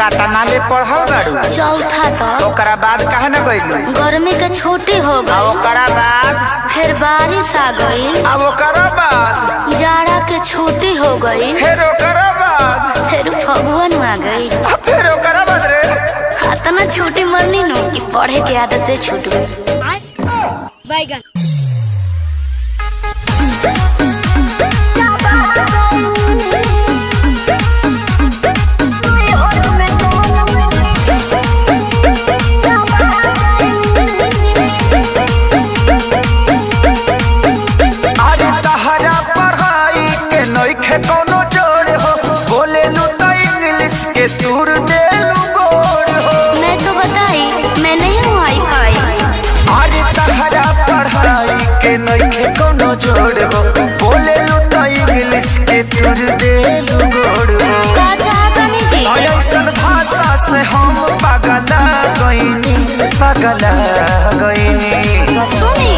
कातना ले पढ़ल बाड़ू? चौथा तक। ओकरा बाद कहा न गइलू? गर्मी के छुट्टी हो गई। ओकरा बाद फिर बारिश आ गई। अब ओकरा बाद जाड़ा के छुट्टी हो गई। फिर ओकरा बाद फिर फगुन आ गई। फिर ओकरा बाद रे इतना छुट्टी मरनी नु कि पढ़े के आदतें छूट गई। कोनो जोड़ हो बोले लू तो इंग्लिश के तूर दे लू गोड़ हो। मैं तो बताई मैं नहीं हूँ वाईफाई। अरे तहरा पढ़ाई के नइखे कोनो जोड़ हो बोले लू तो इंग्लिश के तूर दे लू गोड़ हो। का चाहतनी जी? ऐसन भाषा से हम पगला गइनी पगला गइनी। सुनी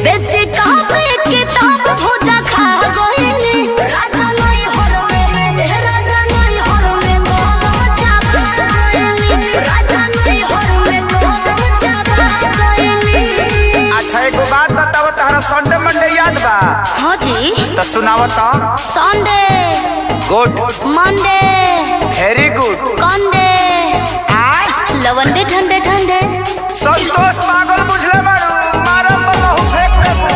बेच कापे किताब भोजा खा गइनी। एगो बात बताओ, तहरा संडे मंडे याद बा? हाँ जी। तो सुनाओ तो। Sunday good, Monday very good, कंडे लवंडे ठंडे ठंडे। संतोष पागल बुझले बाड़ू, मारम बहु फेंक देबू।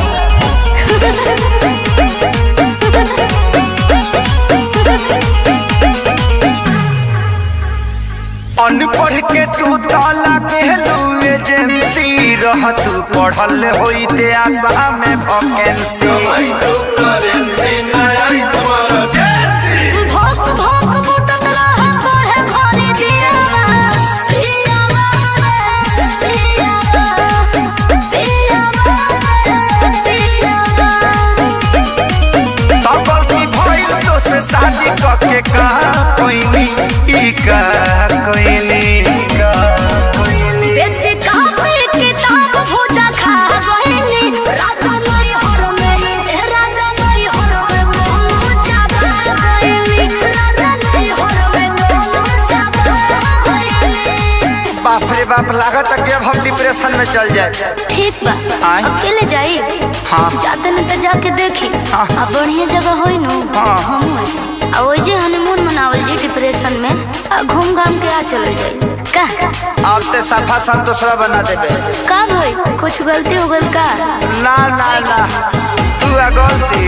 अनपढ़ के तू ताला कहलू एजेंसी रह तू पढ़ल होई ते आशा में वैकेंसी। भोक भोक बुततला हम पढ़े घरे दिया पिया पिया तो गलती भइल तो से शादी करके कहा कोइनी ई का कोइनी। बेच कापे किताब भोजा खा गइनी। राजा नहीं हर में राजा नहीं हर में कोनो चाबा गइनी। राजा नहीं हर में कोनो चाबा गइनी। बाप रे बाप, लागत है कि अब हम डिप्रेशन में चल जाए। ठीक बा, अकेले जाई? हाँ जाते न तो जाके देखी। हाँ। अब बढ़िया जगह होई नु हाँ। हम आ जाए। आ ओइ जे हनीमून मनावल जी डिप्रेशन में आ घूम घाम के आ चल जाई का? अब ते सफा संतोषवा बना देबे। का भाई कुछ गलती हो गल का? ना ना ना, तू गलती